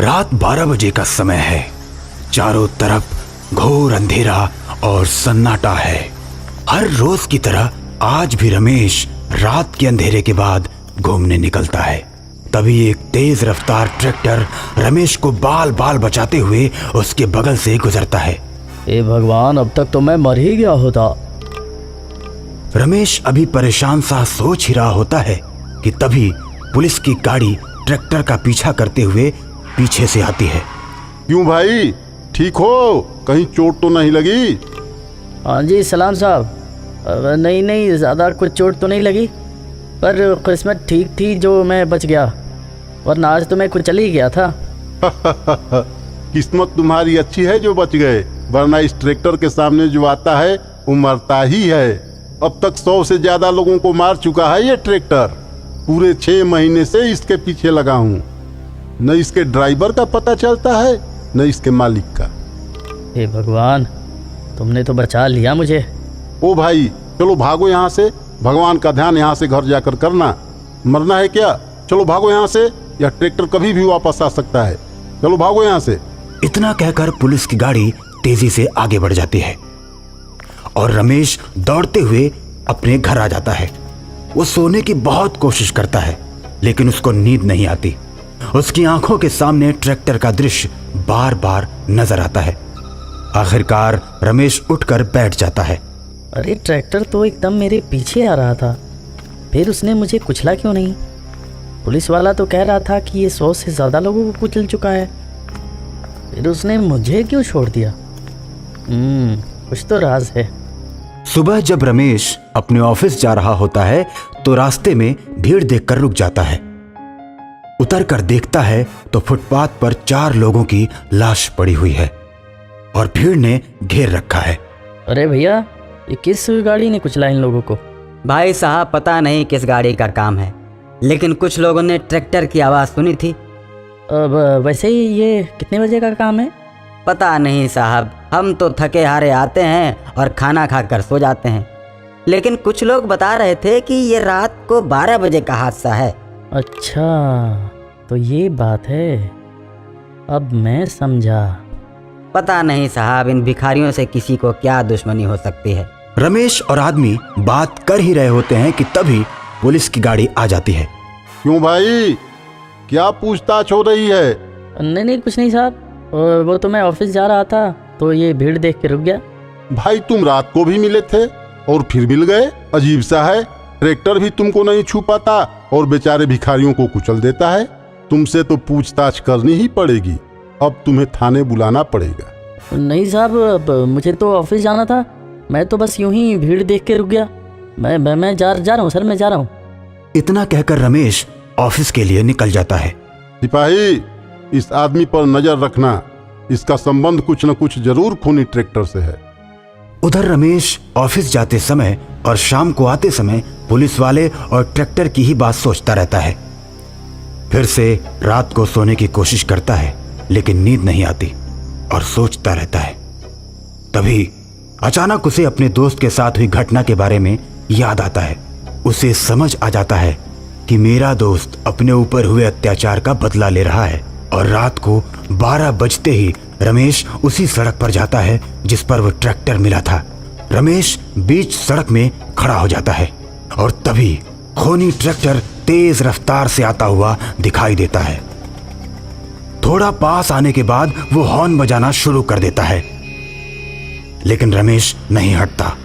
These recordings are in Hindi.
रात 12 बजे का समय है। चारों तरफ घोर अंधेरा और सन्नाटा है। हर रोज की तरह आज भी रमेश रात के अंधेरे के बाद घूमने निकलता है। तभी एक तेज रफ्तार ट्रैक्टर रमेश को बाल बाल बचाते हुए उसके बगल से गुजरता है। हे भगवान, अब तक तो मैं मर ही गया होता। रमेश अभी परेशान सा सोच ही रहा होता है कि तभी पुलिस की गाड़ी ट्रैक्टर का पीछा करते हुए पीछे से आती है। क्यों भाई, ठीक हो? कहीं चोट तो नहीं लगी? हाँ जी सलाम साहब। नहीं, ज़्यादा कुछ चोट तो नहीं लगी, पर किस्मत ठीक थी जो मैं बच गया, वरना आज तो मैं कुचल ही गया था। किस्मत तुम्हारी अच्छी है जो बच गए, वरना इस ट्रैक्टर के सामने जो आता है वो मरता ही है। अब तक 100 से ज्यादा लोगों को मार चुका है ये ट्रैक्टर। पूरे 6 महीने से इसके पीछे लगा हूँ। न इसके ड्राइवर का पता चलता है न इसके मालिक का। हे भगवान, तुमने तो बचा लिया मुझे। ओ भाई, चलो भागो यहाँ से। भगवान का ध्यान यहाँ से घर जाकर करना। मरना है क्या? चलो भागो यहाँ से, यह ट्रैक्टर कभी भी वापस आ सकता है। चलो भागो यहाँ से। इतना कहकर पुलिस की गाड़ी तेजी से आगे बढ़ जाती है और रमेश दौड़ते हुए अपने घर आ जाता है। वो सोने की बहुत कोशिश करता है, लेकिन उसको नींद नहीं आती। उसकी आंखों के सामने ट्रैक्टर का दृश्य बार बार नजर आता है। आखिरकार रमेश उठकर बैठ जाता है। अरे, ट्रैक्टर तो एकदम मेरे पीछे आ रहा था, फिर उसने मुझे कुचला क्यों नहीं? पुलिस वाला तो कह रहा था कि ये 100 से ज़्यादा लोगों को कुचल चुका है, फिर उसने मुझे क्यों छोड़ दिया? कुछ तो राज है। सुबह जब रमेश अपने ऑफिस जा रहा होता है तो रास्ते में भीड़ देखकर रुक जाता है। उतर कर देखता है तो फुटपाथ पर 4 लोगों की लाश पड़ी हुई है और भीड़ ने घेर रखा है। अरे भैया, ये किस गाड़ी ने कुचला इन लोगों को? भाई साहब, पता नहीं किस गाड़ी का काम है, लेकिन कुछ लोगों ने ट्रैक्टर की आवाज़ सुनी थी। अब वैसे ही ये कितने बजे का काम है? पता नहीं साहब, हम तो थके हारे आते हैं और खाना खाकर सो जाते हैं, लेकिन कुछ लोग बता रहे थे कि ये रात को 12 बजे का हादसा है। अच्छा, तो ये बात है, अब मैं समझा। पता नहीं साहब, इन भिखारियों से किसी को क्या दुश्मनी हो सकती है। रमेश और आदमी बात कर ही रहे होते हैं कि तभी पुलिस की गाड़ी आ जाती है। क्यों भाई, क्या पूछताछ हो रही है? नहीं, कुछ नहीं साहब, वो तो मैं ऑफिस जा रहा था तो ये भीड़ देख के रुक गया। भाई, तुम रात को भी मिले थे और फिर मिल गए? अजीब सा है। ट्रैक्टर भी तुमको नहीं छू पाता और बेचारे भिखारियों को कुचल देता है। तुमसे तो पूछताछ करनी ही पड़ेगी। अब तुम्हें थाने बुलाना पड़ेगा। नहीं साहब, मुझे तो ऑफिस जाना था, मैं तो बस यूं ही भीड़ देख के रुक गया। मैं जा रहा हूँ सर, मैं जा रहा हूँ। इतना कहकर रमेश ऑफिस के लिए निकल जाता है। सिपाही, इस आदमी पर नजर रखना। इसका संबंध कुछ न कुछ जरूर खूनी ट्रैक्टर से है। उधर रमेश ऑफिस जाते समय और शाम को आते समय पुलिस वाले और ट्रैक्टर की ही बात सोचता रहता है। फिर से रात को सोने की कोशिश करता है, लेकिन नींद नहीं आती और सोचता रहता है। तभी अचानक उसे अपने दोस्त के साथ हुई घटना के बारे में याद आता है। उसे समझ आ जाता है कि मेरा दोस्त अपने ऊपर हुए अत्याचार का बदला ले रहा है और रात को 12 बजते ही रमेश उसी सड़क पर जाता है जिस पर वो ट्रैक्टर मिला था। रमेश बीच सड़क में खड़ा हो जाता है और तभी खूनी ट्रैक्टर तेज रफ्तार से आता हुआ दिखाई देता है। थोड़ा पास आने के बाद वो हॉर्न बजाना शुरू कर देता है, लेकिन रमेश नहीं हटता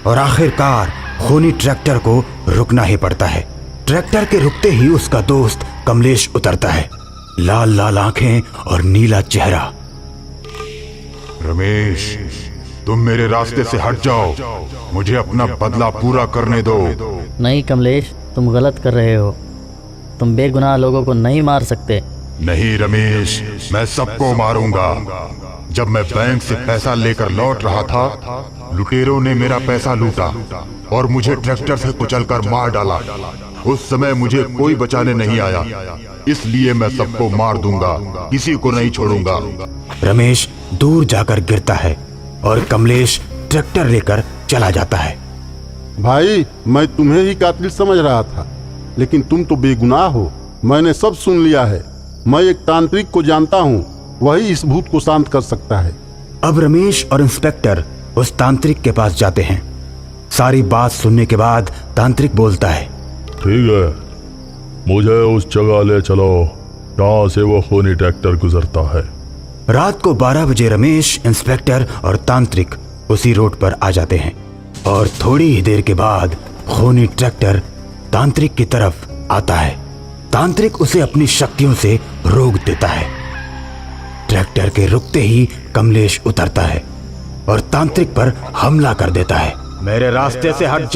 और आखिरकार खूनी ट्रैक्टर को रुकना ही पड़ता है। ट्रैक्टर के रुकते ही उसका दोस्त कमलेश उतरता है। लाल लाल आंखें और नीला चेहरा। रमेश, तुम मेरे रास्ते से हट जाओ, मुझे अपना बदला पूरा करने दो। नहीं कमलेश, तुम गलत कर रहे हो, तुम बेगुनाह लोगों को नहीं मार सकते। नहीं रमेश, मैं सबको मारूंगा। जब मैं बैंक से पैसा लेकर लौट रहा था, लुटेरों ने मेरा पैसा लूटा और मुझे ट्रैक्टर से कुचलकर मार डाला। उस समय मुझे कोई बचाने नहीं आया, इसलिए मैं सबको मार दूंगा, किसी को नहीं छोड़ूंगा। रमेश दूर जाकर गिरता है और कमलेश ट्रैक्टर लेकर चला जाता है। भाई, मैं तुम्हें ही कातिल समझ रहा था, लेकिन तुम तो बेगुनाह हो। मैंने सब सुन लिया है। मैं एक तांत्रिक को जानता हूँ, वही इस भूत को शांत कर सकता है। अब रमेश और इंस्पेक्टर उस तांत्रिक के पास जाते हैं। सारी बात सुनने के बाद तांत्रिक बोलता है, ठीक है, मुझे उस जगह ले चलो जहाँ से वो खूनी ट्रैक्टर गुजरता है। रात को 12 बजे रमेश, इंस्पेक्टर और तांत्रिक उसी रोड पर आ जाते हैं और थोड़ी ही देर के बाद खूनी ट्रैक्टर तांत्रिक की तरफ आता है। तांत्रिक उसे अपनी शक्तियों से रोक देता है। ट्रैक्टर के रुकते ही कमलेश उतरता है और तांत्रिक पर हमला कर देता है। मेरे रास्ते से हट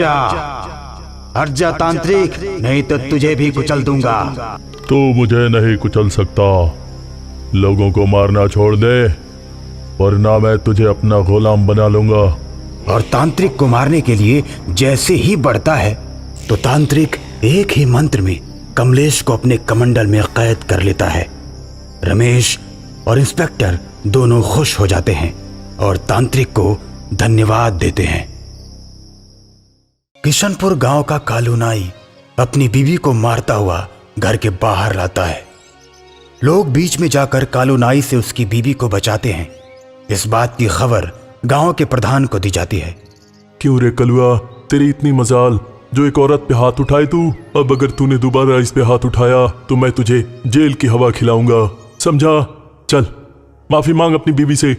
जा तांत्रिक, नहीं तो तुझे भी कुचल दूंगा। तू मुझे नहीं कुचल सकता, लोगों को मारना छोड़ दे वरना मैं तुझे अपना गुलाम बना लूंगा। और तांत्रिक को मारने के लिए जैसे ही बढ़ता है तो तांत्रिक एक ही मंत्र में कमलेश को अपने कमंडल में कैद कर लेता है। रमेश और इंस्पेक्टर दोनों खुश हो जाते हैं और तांत्रिक को धन्यवाद देते हैं। किशनपुर गांव का कालू नाई अपनी बीवी को मारता हुआ घर के बाहर लाता है। लोग बीच में जाकर कालू नाई से उसकी बीवी को बचाते हैं। इस बात की खबर गांव के प्रधान को दी जाती है। क्यों रे कलुआ, तेरी इतनी मजाल जो एक औरत पे हाथ उठाए तू। अब अगर तूने दोबारा इस पे हाथ उठाया तो मैं तुझे जेल की हवा खिलाऊंगा, समझा? चल माफी मांग अपनी बीवी से।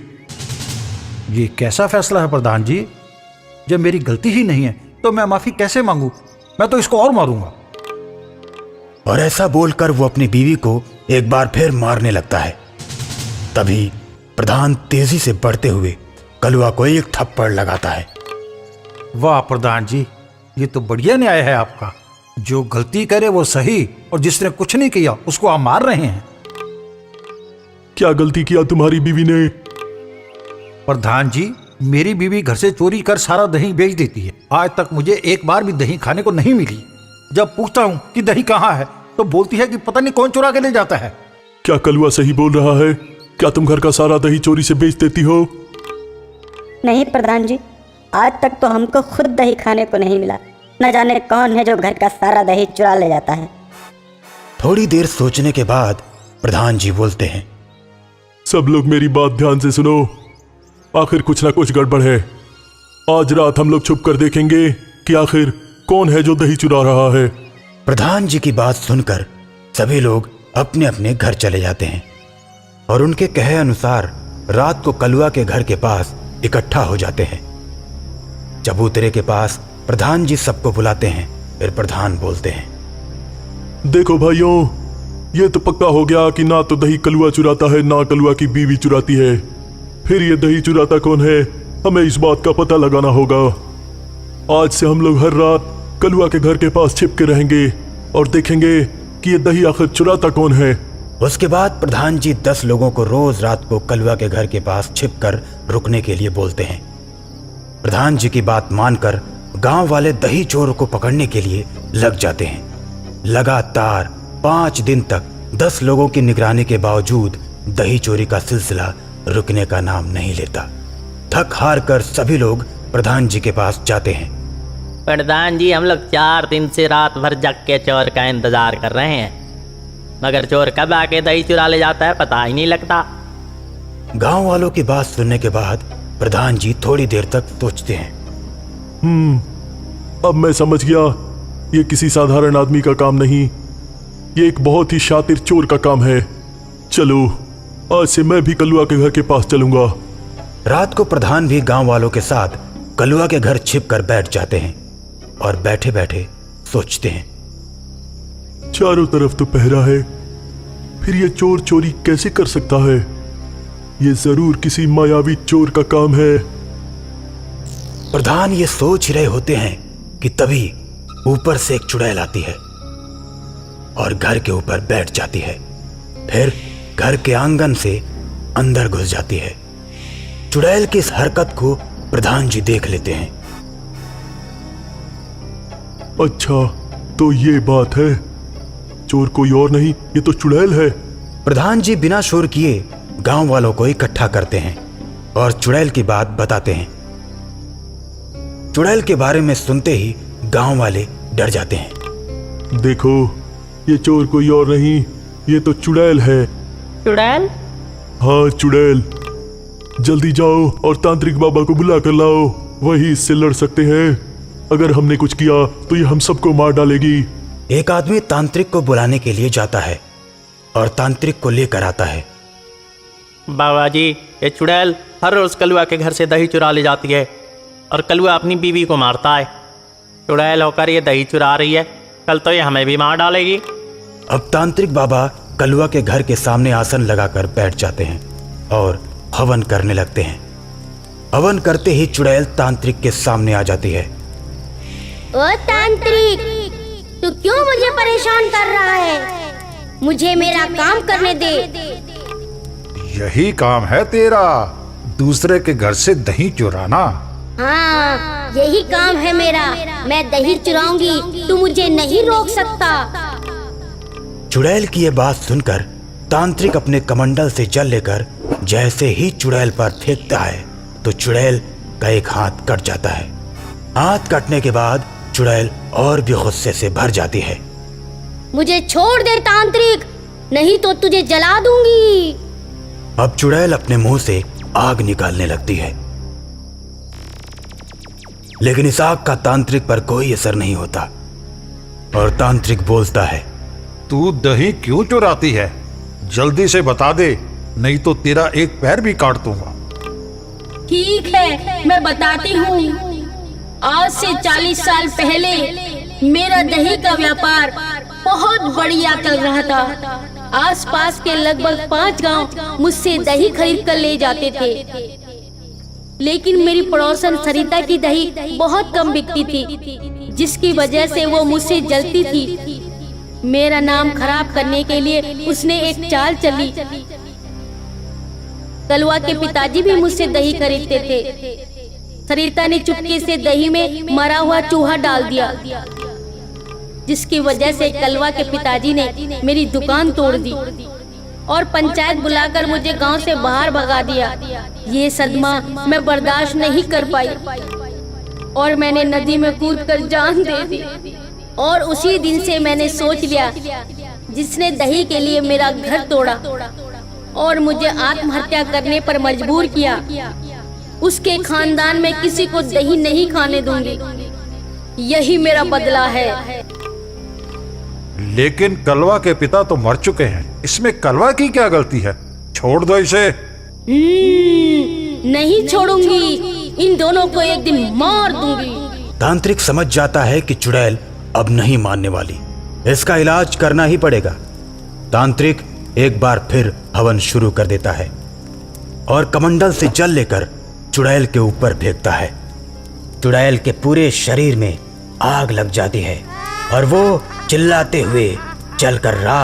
ये कैसा फैसला है प्रधान जी? जब मेरी गलती ही नहीं है तो मैं माफी कैसे मांगू? मैं तो इसको और मारूंगा। और ऐसा बोलकर वो अपनी बीवी को एक बार फिर मारने लगता है। तभी प्रधान तेजी से बढ़ते हुए कलुआ को एक थप्पड़ लगाता है। वाह प्रधान जी, ये तो बढ़िया न्याय है आपका। जो गलती करे वो सही, और जिसने कुछ नहीं किया उसको आप मार रहे हैं। क्या गलती किया तुम्हारी बीवी ने? प्रधान जी, मेरी बीवी घर से चोरी कर सारा दही बेच देती है। आज तक मुझे एक बार भी दही खाने को नहीं मिली। जब पूछता हूँ कि दही कहाँ है तो बोलती है कि पता नहीं कौन चुरा के ले जाता है। क्या कलुआ सही बोल रहा है? क्या तुम घर का सारा दही चोरी से बेच देती हो? नहीं प्रधान जी, आज तक तो हमको खुद दही खाने को नहीं मिला। न जाने कौन है जो घर का सारा दही चुरा ले जाता है। थोड़ी देर सोचने के बाद प्रधान जी बोलते हैं, सब लोग मेरी बात ध्यान से सुनो, आखिर कुछ ना कुछ गड़बड़ है। आज रात हम लोग छुप कर देखेंगे कि आखिर कौन है जो दही चुरा रहा है। प्रधान जी की बात सुनकर सभी लोग अपने अपने घर चले जाते हैं और उनके कहे अनुसार रात को कलुआ के घर के पास इकट्ठा हो जाते हैं। चबूतरे के पास प्रधान जी सबको बुलाते हैं। फिर प्रधान बोलते हैं, देखो भाइयों, ये तो पक्का हो गया कि ना तो दही कलुआ चुराता है ना कलुआ की बीवी चुराती है। फिर ये दही चुराता कौन है, हमें इस बात का पता लगाना होगा। आज से हम लोग हर रात कलुआ के घर के पास छिप के रहेंगे और देखेंगे कि ये दही आखिर चुराता कौन है। उसके बाद प्रधान जी 10 लोगों को रोज रात को कलुआ के घर के पास छिपकर रुकने के लिए बोलते हैं। प्रधान जी की बात मानकर गांव वाले दही चोर को पकड़ने के लिए लग जाते हैं। लगातार 5 दिन तक 10 लोगों की निगरानी के बावजूद दही चोरी का सिलसिला रुकने का नाम नहीं लेता। थक हार कर सभी लोग प्रधान जी के पास जाते हैं। प्रधान जी, हम लोग 4 दिन से रात भर जग के चोर का इंतजार कर रहे हैं, मगर चोर कब आके दही चुरा ले जाता है पता ही नहीं लगता। गांव वालों की बात सुनने के बाद प्रधान जी थोड़ी देर तक सोचते हैं। अब मैं समझ गया, ये किसी साधारण आदमी का काम नहीं, ये एक बहुत ही शातिर चोर का काम है। चलो आज से मैं भी कलुआ के घर के पास चलूंगा। रात को प्रधान भी गांव वालों के साथ कलुआ के घर छिपकर बैठ जाते हैं और बैठे बैठे सोचते हैं। चारों तरफ तो पहरा है, फिर ये चोर चोरी कैसे कर सकता है? ये जरूर किसी मायावी चोर का काम है। प्रधान ये सोच रहे होते हैं कि तभी ऊपर से एक चुड़ैल आती है और घर के ऊपर बैठ जाती है। फिर घर के आंगन से अंदर घुस जाती है। चुड़ैल की इस हरकत को प्रधान जी देख लेते हैं। अच्छा, तो ये बात है, चोर कोई और नहीं, ये तो चुड़ैल है। प्रधान जी बिना शोर किए गांव वालों को इकट्ठा करते हैं और चुड़ैल की बात बताते हैं। चुड़ैल के बारे में सुनते ही गांव वाले डर जाते हैं। देखो, ये चोर कोई और नहीं, ये तो चुड़ैल है। चुड़ैल? हाँ चुड़ैल। जल्दी जाओ और तांत्रिक बाबा को बुला कर लाओ, वही इससे लड़ सकते हैं। अगर हमने कुछ किया तो ये हम सबको मार डालेगी। एक आदमी तांत्रिक को बुलाने के लिए जाता है और तांत्रिक को लेकर आता है। बाबा जी, ये चुड़ैल हर रोज कलुआ के घर से दही चुरा ले जाती है और कलुआ अपनी बीवी को मारता है। चुड़ैल होकर ये दही चुरा रही है, कल तो ये हमें भी मार डालेगी। अब तांत्रिक बाबा कलुआ के घर के सामने आसन लगाकर बैठ जाते हैं और हवन करने लगते हैं। हवन करते ही चुड़ैल तांत्रिक के सामने आ जाती है। ओ तांत्रिक, तू क्यों मुझे परेशान कर रहा है? मुझे मेरा काम करने दे। यही काम है तेरा, दूसरे के घर से दही चुराना? हाँ, यही काम है मेरा। मैं दही चुराऊंगी, तू मुझे नहीं रोक सकता। चुड़ैल की ये बात सुनकर तांत्रिक अपने कमंडल से जल लेकर जैसे ही चुड़ैल पर फेंकता है तो चुड़ैल का एक हाथ कट जाता है। हाथ कटने के बाद चुड़ैल और भी गुस्से से भर जाती है। मुझे छोड़ दे तांत्रिक, नहीं तो तुझे जला दूंगी। अब चुड़ैल अपने मुंह से आग निकालने लगती है, लेकिन इस आग का तांत्रिक पर कोई असर नहीं होता और तांत्रिक बोलता है, तू दही क्यों चुराती है? जल्दी से बता दे, नहीं तो तेरा एक पैर भी काट दूंगा। ठीक है, मैं बताती हूँ। आज से 40 साल पहले मेरा दही का व्यापार बहुत बढ़िया चल रहा था। आसपास के लगभग 5 गांव मुझसे दही खरीद कर ले जाते थे, लेकिन मेरी पड़ोसन सरिता की दही बहुत कम बिकती थी, जिसकी वजह से वो मुझसे जलती थी। मेरा नाम खराब करने के लिए उसने एक चाल चली। कलुआ के पिताजी भी मुझसे दही खरीदते थे। सरिता ने चुपके से दही में मरा हुआ चूहा डाल दिया, जिसकी वजह से कलुआ के पिताजी ने मेरी दुकान तोड़ दी और पंचायत बुलाकर मुझे गांव से बाहर भगा दिया। ये सदमा मैं बर्दाश्त नहीं कर पाई और मैंने नदी में कूदकर जान दे दी। और उसी दिन से मैंने सोच लिया, जिसने दही के लिए मेरा घर तोड़ा और मुझे आत्महत्या करने पर मजबूर किया, उसके खानदान में किसी को दही नहीं खाने दूंगी। यही मेरा बदला है। लेकिन कलवा के पिता तो मर चुके हैं, इसमें कलवा की क्या गलती है? छोड़ दो इसे। नहीं छोड़ूंगी, इन दोनों को एक दिन मार दूंगी। तांत्रिक समझ जाता है कि चुड़ैल अब नहीं मानने वाली, इसका इलाज करना ही पड़ेगा। तांत्रिक एक बार फिर हवन शुरू कर देता है और कमंडल से जल लेकर चुड़ैल के ऊपर फेंकता है। चुड़ैल के पूरे शरीर में आग लग जाती है और वो चिल्लाते हुए जलकर राख